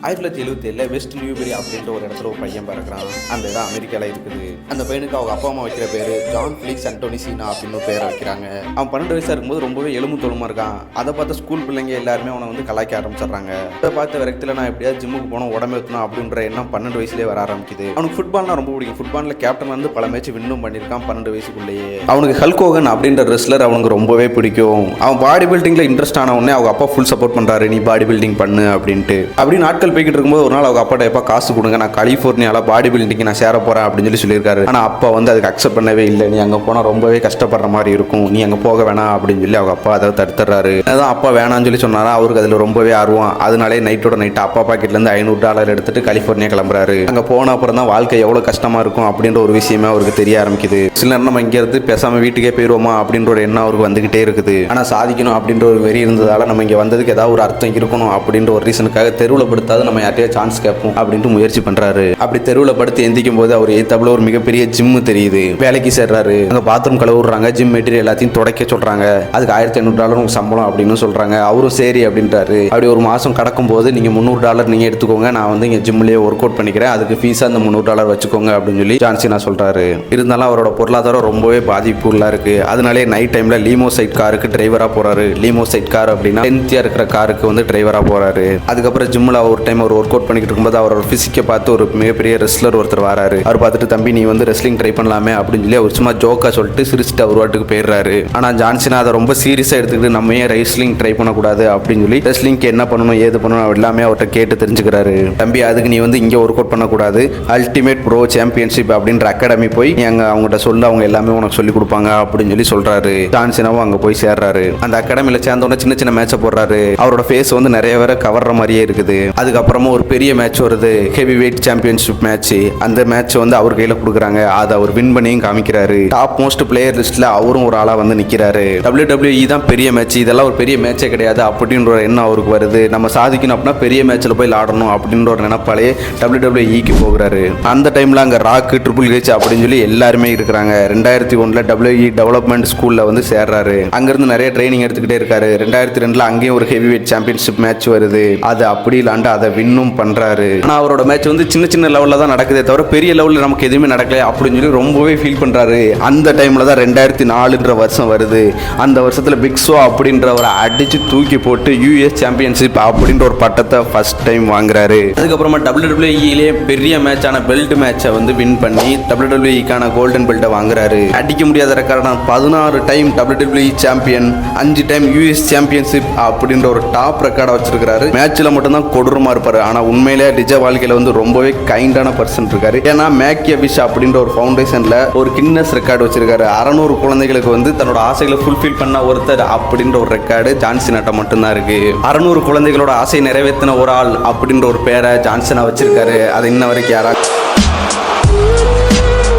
1977 west Newbury அப்படின்ற ஒரு இடத்துல ஒரு பையன் பிறக்கிறான். அந்த இடம் அமெரிக்காவில் இருக்குது. அந்த பையனுக்கு அவங்க அப்பா அம்மா வைக்கிற பேர் ஜான் ஃபிலிக்ஸ் அண்டோனி சீனா அப்படின்னு ஒரு பேரை வைக்கிறாங்க. அவன் 12 வயசாக இருக்கும்போது ரொம்பவே எலும்பு தோலுமா இருக்கான். அதை பார்த்து ஸ்கூல் பிள்ளைங்க எல்லாருமே அவனை வந்து கலாய்க்க ஆரம்பிச்சிடுறாங்க. அதை பார்த்த விரக்தியில் நான் எப்படியாவது ஜிம்முக்கு போனோம் உடம்பு ஏற்றணும் அப்படின்ற எண்ணம் 12 வயசுலேயே வர ஆரம்பிக்குது. அவனுக்கு ஃபுட்பால்னா ரொம்ப பிடிக்கும். ஃபுட்பாலில் கேப்டன் வந்து பல மேட்ச் வின்னும் பண்ணியிருக்கான் 12 வயசுக்குள்ளேயே. அவனுக்கு ஹல்க் ஹோகன் அப்படின்ற ரெஸ்லர் அவனுக்கு ரொம்பவே பிடிக்கும். அவன் பாடி பில்டிங்கில் இன்ட்ரெஸ்ட் ஆன உடனே அவங்க அப்பா ஃபுல் சப்போர்ட் பண்ணுறாரு, நீ பாடி பில்டிங் பண்ணு அப்படின்ட்டு. அப்படி நாட்கள் போய்கிட்டு இருக்கும்போது ஒரு நாள் அவங்க அப்பாட்ட எப்போ காசு கொடுங்க, நான் கலிஃபோர்னியாவில் பாடி பில்டிங்க்கு நான் சேர போகிறேன் அப்படின்னு சொல்லியிருக்காரு. ஆனால் அப்பா வந்து அதுக்கு அக்செப்ட் பண்ணவே இல்லை. நீ அங்கே போனால் ரொம்பவே கஷ்டப்படுற மாதிரி இருக்கும், நீ அங்கே போக வேணாம் அப்படின்னு சொல்லி அவங்க அப்பா அதை தடுத்துறாரு. அதான் அப்பா வேணான்னு சொல்லி சொன்னாரா, அவருக்கு அதில் ரொம்பவே ஆர்வம். அதனாலே நைட்டோட நைட்டு அப்பா பாக்கெட்லேருந்து $500 எடுத்துட்டு கலிஃபோர்னியா கிளம்புறாரு. அங்கே போன அப்புறம் தான் வாழ்க்கை எவ்வளோ கஷ்டமாக இருக்கும் அப்படின்ற ஒரு விஷயமே அவருக்கு தெரிய ஆரம்பிக்குது. சில நேரம் நம்ம இங்கேருந்து பேசாமல் வீட்டுக்கே போயிடுவோமா அப்படின்ற ஒரு எண்ணம் அவருக்கு வந்துகிட்டே இருக்குது. ஆனால் சாதிக்கணும் அப்படின்ற ஒரு வெறி இருந்ததால் நம்ம இங்கே வந்ததுக்கு ஏதாவது ஒரு அர்த்தம் இருக்கணும் அப்படின்ற ஒரு ரீசனுக்காக தெருவில் படுத்தாது நம்ம யார்ட்டையா சான்ஸ் கேட்போம் அப்படின்ட்டு முயற்சி பண்றாரு. அப்படி தெருவில் படுத்து எந்திக்கும் போது அவர் ஏத்தாப்புல ஒரு மிகப்பெரிய ஜிம்மு தெரியுது. வேலைக்கு சேர்றாரு. அங்கே பாத்ரூம் கழுவுறாங்க, ஜிம் மெட்டீரியல் எல்லாத்தையும் துடைக்க சொல்றாங்க. அதுக்கு $1500 சம்பளம் அப்படின்னு சொல்றாங்க. அவரும் சரி அப்படின்றாரு. அப்படி ஒரு மாசம் கடக்கும் போது நீங்க $300 நீங்க எடுத்துக்கோங்க, நான் வந்து இங்க ஜிம்லயே ஒர்க் அவுட் பண்ணிக்கிறேன், அதுக்கு ஃபீஸா அந்த $300 வச்சுக்கோங்க அப்படின்னு சொல்லி ஜான்சினா சொல்றாரு. இருந்தாலும் அவரோட பொருளாதாரம் ரொம்பவே பாதிப்புள்ளா இருக்கு. அதனாலே நைட் டைம்ல லீமோ சைட் காருக்கு டிரைவரா போறாரு. லீமோ சைட் கார் அப்படின்னா லென்த்தியா இருக்கிற காருக்கு வந்து டிரைவரா போறாரு. அதுக்கப்புறம் ஜிம்ல ஒரு டைம் அவர் ஒர்க் அவுட் பண்ணிக்கிட்டு இருக்கும்போது அவரோட பிசிக்கை பார்த்து ஒரு மிகப்பெரிய ரெஸ்லர் ஒருத்தர் வராரு. அவர் பார்த்துட்டு தம்பி நீ வந்து ரெஸ்லிங் ட்ரை பண்ணலாமே அப்படின்னு சொல்லி அவர் சும்மா ஜோக்கா சொல்லிட்டு சிரிச்சுட்டு அவர் வாட்டுக்கு போயிடுறாரு. ஆனால் ஜான்சினா அதை ரொம்ப சீரியஸாக எடுத்துக்கிட்டு நம்ம ஏன் ரெஸ்லிங் ட்ரை பண்ணக்கூடாது அப்படின்னு சொல்லி ரெஸ்லிங்க்கு என்ன பண்ணணும் ஏது பண்ணணும் எல்லாமே அவர்கிட்ட கேட்டு தெரிஞ்சுக்கிறாரு. தம்பி அதுக்கு நீ வந்து இங்கே ஒர்க் அவுட் பண்ணக்கூடாது, அல்டிமேட் ப்ரோ சாம்பியன்ஷிப் அப்படின்ற அகாடமி போய் நீ அங்கே அவங்ககிட்ட சொல்ல அவங்க எல்லாமே உனக்கு சொல்லி கொடுப்பாங்க அப்படின்னு சொல்லி சொல்றாரு. ஜான்சினாவும் அங்கே போய் சேர்றாரு. அந்த அகாடமியில் சேர்ந்தோடனே சின்ன சின்ன மேட்சை போடுறாரு. அவரோட ஃபேஸ் வந்து நிறைய பேரை கவர்ற மாதிரியே இருக்குது. அதுக்கப்புறமா ஒரு பெரிய மேட்ச் வருது, ஹெவி வெயிட் சாம்பியன்ஷிப் மேட்ச். அந்த மேட்ச் வந்து அவர் கையில் கொடுக்குறாங்க. அதை அவர் வின் பண்ணியும் காமிக்கிறாரு. டாப் மோஸ்ட் பிளேயர் லிஸ்ட்ல அவரும் ஒரு ஆளா வந்து நிற்கிறாரு. WWE தான் பெரிய மேட்ச், இதெல்லாம் ஒரு பெரிய மேட்சே கிடையாது அப்படின்ற ஒரு எண்ணம் அவருக்கு வருது. நம்ம சாதிக்கணும் அப்படின்னா பெரிய மேட்ச்ல போய் ஆடணும் அப்படின்ற ஒரு நினைப்பாலே WWEக்கு போகிறாரு. அந்த டைம்ல அங்கே ராக், ட்ரிபிள் ஹெச் அப்படின்னு சொல்லி எல்லாருமே இருக்கிறாங்க. 2001 WWE டெவலப்மெண்ட் ஸ்கூல்ல வந்து சேர்றாரு. அங்கிருந்து நிறைய ட்ரைனிங் எடுத்துக்கிட்டே இருக்காரு. 2002 அங்கேயும் ஒரு ஹெவி வெயிட் சாம்பியன்ஷிப் மேட்ச் வருது. அது அப்படி இல்லாண்டு அதை வின்னும் பண்றாரு. ஆனா அவரோட மேட்ச் வந்து சின்ன சின்ன லெவல்ல தான் நடக்குதே தவிர பெரிய லெவலில் நமக்கு எதுவுமே நடக்கல அப்படின்னு சொல்லி ரொம்பவே ஃபீல் பண்றாரு. அந்த டைம்ல தான் 2004 வருஷம் வருது. அந்த வருஷத்துல பிக் ஷோ அப்படின்றவரை அடிச்சு தூக்கி போட்டு US சாம்பியன்ஷிப் அப்படின்ற ஒரு பட்டத்தை ஃபர்ஸ்ட் டைம் வாங்குறாரு. அதுக்கப்புறமா WWE பெரிய மேட்சான பெல்ட் மேட்சை வந்து வின் பண்ணி WWEக்கான கோல்டன் பெல்ட்டை வாங்குறாரு. அடிக்க முடியாத ரெக்கார்டான 16 time WWE champion, 5 time US championship அப்படின்ற ஒரு டாப் ரெக்கார்டை வச்சிருக்காரு. மேட்ச்ல மட்டும்தான் கொடூரமா இருப்பாரு. ஆனா உண்மையிலே நிஜ வாழ்க்கையில வந்து ரொம்பவே கைண்டான பர்சன் இருக்காரு. ஏன்னா மேக்கியவிஷ் அப்படின்ற ஒரு ஃபவுண்டேஷன்ல ஒரு கின்னஸ் ரெக்கார்டு வச்சிருக்காரு. 600 குழந்தைகளுக்கு வந்து தன்னோட ஆசைகளை ஃபுல்ஃபில் பண்ண ஒருத்தர் அப்படின்ற ஒரு ரெக்கார்டு ஜான்சினாட்ட மட்டும்தான் இருக்கு. 600 குழந்தைகளோட ஆசையை நிறைவேற்றின ஒரு ஆள் அப்படின்ற ஒரு பேரை ஜான்சினா வச்சிருக்காரு. அது இன்ன வரைக்கும் யாரா